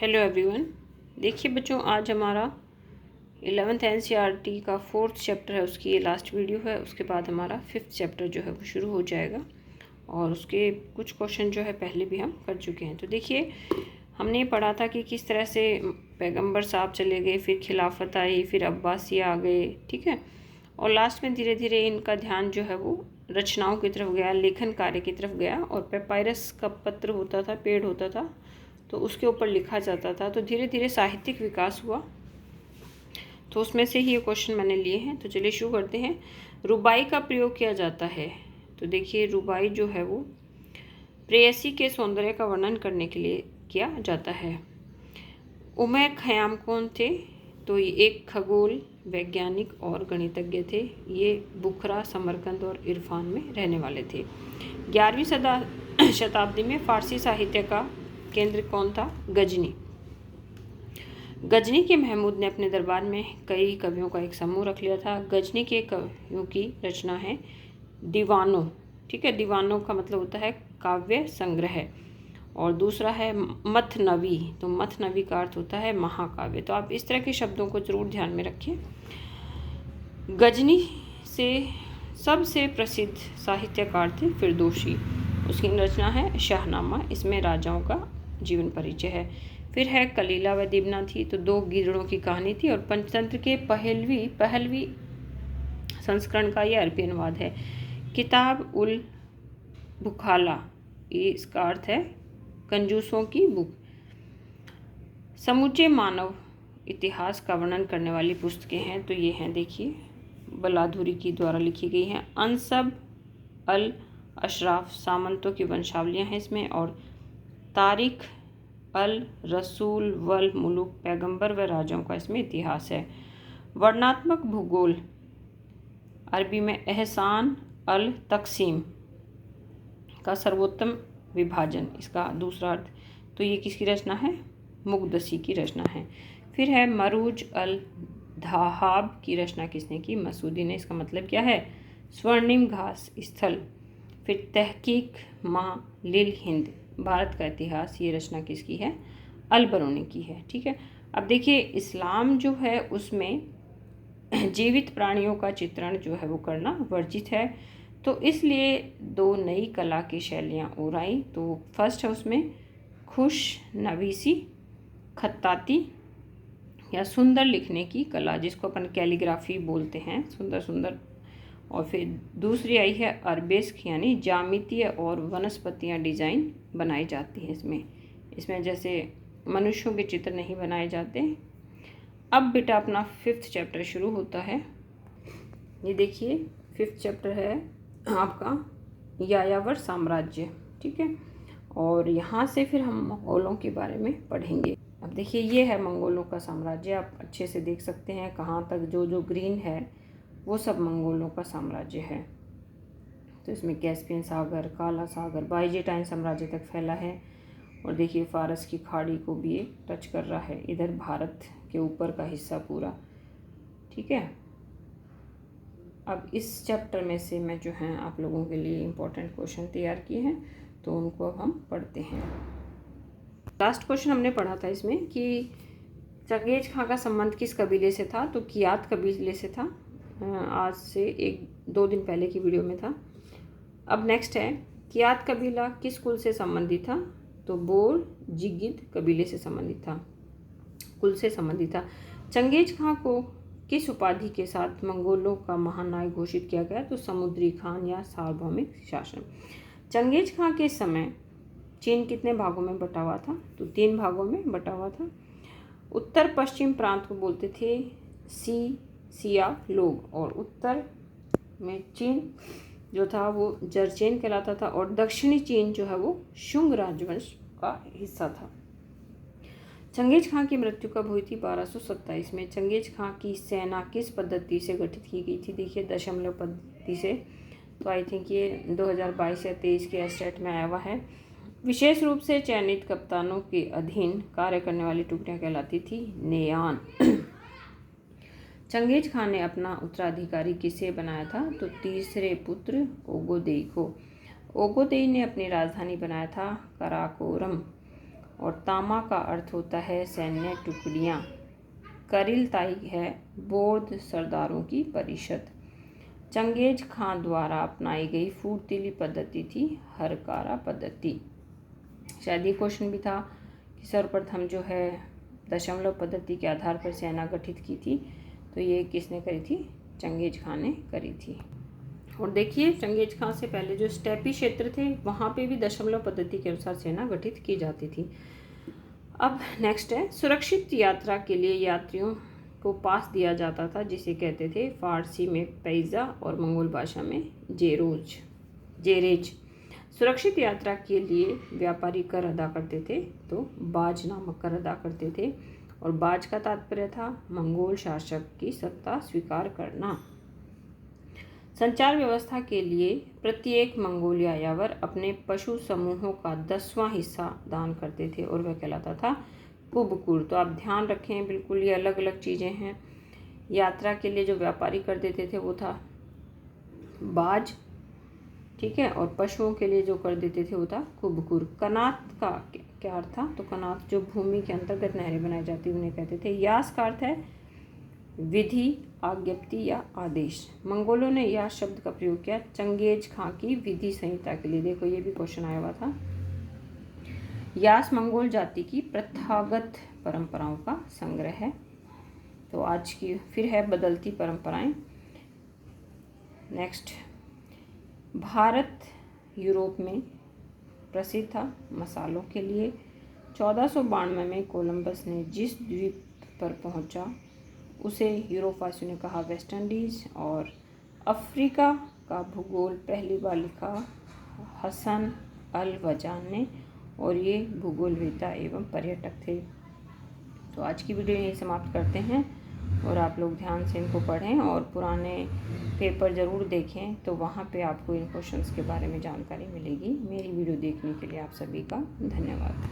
Hello everyone. देखिए बच्चों, आज हमारा 11th NCERT का 4th चैप्टर है, उसकी ये लास्ट वीडियो है। उसके बाद हमारा 5th चैप्टर जो है वो शुरू हो जाएगा और उसके कुछ क्वेश्चन जो है पहले भी हम कर चुके हैं। तो देखिए, हमने पढ़ा था कि किस तरह से पैगंबर साहब चले गए, फिर खिलाफत आई, फिर अब्बासिया आ गए, ठीक है। और लास्ट में धीरे धीरे इनका ध्यान जो है वो रचनाओं की तरफ गया, लेखन कार्य की तरफ गया। और पेपायरस का पत्र होता था, पेड़ होता था, तो उसके ऊपर लिखा जाता था। तो धीरे धीरे साहित्यिक विकास हुआ, तो उसमें से ही ये क्वेश्चन मैंने लिए हैं। तो चलिए शुरू करते हैं। रुबाई का प्रयोग किया जाता है। तो देखिए, रुबाई जो है वो प्रेयसी के सौंदर्य का वर्णन करने के लिए किया जाता है। उमर खयाम कौन थे? तो ये एक खगोल वैज्ञानिक और गणितज्ञ थे। ये बुखरा, समरकंद और इरफान में रहने वाले थे। 11वीं शताब्दी में फारसी साहित्य का केंद्र कौन था? गजनी। गजनी के महमूद ने अपने दरबार में कई कवियों का एक समूह रख लिया था। गजनी के कवियों की रचना है दीवानों, ठीक है। दीवानों का मतलब होता है काव्य संग्रह। और दूसरा है मथनवी, तो मथनवी का अर्थ होता है महाकाव्य। तो आप इस तरह के शब्दों को जरूर ध्यान में रखिए। गजनी से सबसे प्रसिद्ध साहित्यकार थे फिरदौसी। उसकी रचना है शाहनामा, इसमें राजाओं का जीवन परिचय है। फिर है कलीला व दिबना थी, तो दो गीदड़ों की कहानी थी। और पंचतंत्र के पहलवी संस्करण का ये अरबी अनुवाद है। किताब उल बुखाला, ये इसका अर्थ है कंजूसों की बुक। समूचे मानव इतिहास का वर्णन करने वाली पुस्तकें हैं, तो ये हैं, देखिए, बलाधुरी की द्वारा लिखी गई हैं। अनसब अल अशराफ, सामंतों की वंशावलियाँ हैं इसमें। और तारिख अल रसूल वल मुलुक, पैगंबर व राजाओं का इसमें इतिहास है। वर्णात्मक भूगोल, अरबी में एहसान अल तकसीम का सर्वोत्तम विभाजन, इसका दूसरा अर्थ। तो ये किसकी रचना है? मुक़द्दसी की रचना है। फिर है मरूज अल धाहाब की रचना किसने की? मसूदी ने। इसका मतलब क्या है? स्वर्णिम घास स्थल। फिर तहकीक माँ लिल हिंद, भारत का इतिहास, ये रचना किसकी है? अल बरूनी की है, ठीक है। अब देखिए, इस्लाम जो है उसमें जीवित प्राणियों का चित्रण जो है वो करना वर्जित है। तो इसलिए दो नई कला की शैलियाँ और आई। तो फर्स्ट है उसमें खुश नवीसी खत्ताती या सुंदर लिखने की कला, जिसको अपन कैलीग्राफी बोलते हैं, सुंदर सुंदर। और फिर दूसरी आई है अरबेस्क, यानी ज्यामितीय और वनस्पतियाँ डिज़ाइन बनाई जाती हैं इसमें जैसे मनुष्यों के चित्र नहीं बनाए जाते। अब बेटा अपना 5th चैप्टर शुरू होता है। ये देखिए, 5th चैप्टर है आपका यायावर साम्राज्य, ठीक है। और यहाँ से फिर हम मंगोलों के बारे में पढ़ेंगे। अब देखिए, ये है मंगोलों का साम्राज्य। आप अच्छे से देख सकते हैं कहाँ तक जो ग्रीन है वो सब मंगोलों का साम्राज्य है। तो इसमें कैस्पियन सागर, काला सागर, बाइजेंटाइन साम्राज्य तक फैला है। और देखिए, फारस की खाड़ी को भी ये टच कर रहा है। इधर भारत के ऊपर का हिस्सा पूरा, ठीक है। अब इस चैप्टर में से मैं जो है आप लोगों के लिए इम्पोर्टेंट क्वेश्चन तैयार किए हैं, तो उनको अब हम पढ़ते हैं। लास्ट क्वेश्चन हमने पढ़ा था इसमें कि चंगेज खां का संबंध किस कबीले से था? तो कियात कबीले से था। आज से 1-2 दिन पहले की वीडियो में था। अब नेक्स्ट है, कियात कबीला किस कुल से संबंधित था? तो बोर जिगिद कबीले से संबंधित था, कुल से संबंधित था। चंगेज खां को किस उपाधि के साथ मंगोलों का महानायक घोषित किया गया? तो समुद्री खान या सार्वभौमिक शासन। चंगेज खां के समय चीन कितने भागों में बटा हुआ था? तो 3 भागों में बटा हुआ था। उत्तर पश्चिम प्रांत को बोलते थे सिया लोग, और उत्तर में चीन जो था वो जरचेन कहलाता था, और दक्षिणी चीन जो है वो शुंग राजवंश का हिस्सा था। चंगेज खां की मृत्यु कब हुई थी? 1227 में। चंगेज खां की सेना किस पद्धति से गठित की गई थी? देखिए, दशमलव पद्धति से। तो आई थिंक ये 2022 या 23 के एस्टेट में आया हुआ है। विशेष रूप से चयनित कप्तानों के अधीन कार्य करने वाली टुकड़ियां कहलाती थी नेयान। चंगेज खान ने अपना उत्तराधिकारी किसे बनाया था? तो तीसरे पुत्र ओगोदेई को। ओगोदेई ने अपनी राजधानी बनाया था कराकोरम। और तामा का अर्थ होता है सैन्य टुकड़ियाँ। करिलताई है बौद्ध सरदारों की परिषद। चंगेज खां द्वारा अपनाई गई फुर्तीली पद्धति थी हरकारा पद्धति। शायद ये क्वेश्चन भी था कि सर्वप्रथम जो है दशमलव पद्धति के आधार पर सेना गठित की थी, तो ये किसने करी थी? चंगेज खां ने करी थी। और देखिए चंगेज खां से पहले जो स्टेपी क्षेत्र थे वहाँ पे भी दशमलव पद्धति के अनुसार सेना गठित की जाती थी। अब नेक्स्ट है, सुरक्षित यात्रा के लिए यात्रियों को पास दिया जाता था जिसे कहते थे फारसी में पैज़ा और मंगोल भाषा में जेरेज। सुरक्षित यात्रा के लिए व्यापारी कर अदा करते थे, तो बाज नामक कर अदा करते थे, और बाज का तात्पर्य था मंगोल शासक की सत्ता स्वीकार करना। संचार व्यवस्था के लिए प्रत्येक मंगोल यायावर अपने पशु समूहों का 10वां हिस्सा दान करते थे और वह कहलाता था कुबकुर। तो आप ध्यान रखें, बिल्कुल ये अलग अलग चीज़ें हैं। यात्रा के लिए जो व्यापारी कर देते थे वो था बाज, ठीक है, और पशुओं के लिए जो कर देते थे वो था कुबकुर। कनात का क्या अर्थ था? तो कनात जो भूमि के अंतर्गत नहरें बनाई जाती उन्हें कहते थे। यास का अर्थ है विधि, आज्ञप्ति या आदेश। मंगोलों ने यास शब्द का प्रयोग किया चंगेज खां की विधि संहिता के लिए। देखो ये भी क्वेश्चन आया हुआ था। यास मंगोल जाति की प्रथागत परंपराओं का संग्रह है। तो आज की फिर है बदलती परंपराएं। नेक्स्ट, भारत यूरोप में प्रसिद्ध था मसालों के लिए। 1492 में कोलंबस ने जिस द्वीप पर पहुंचा उसे यूरोपवासियों ने कहा वेस्ट इंडीज़, और अफ्रीका का भूगोल पहली बार लिखा हसन अल वजान ने, और ये भूगोलवेत्ता एवं पर्यटक थे। तो आज की वीडियो यहीं समाप्त करते हैं, और आप लोग ध्यान से इनको पढ़ें और पुराने पेपर ज़रूर देखें, तो वहाँ पे आपको इन क्वेश्चंस के बारे में जानकारी मिलेगी। मेरी वीडियो देखने के लिए आप सभी का धन्यवाद।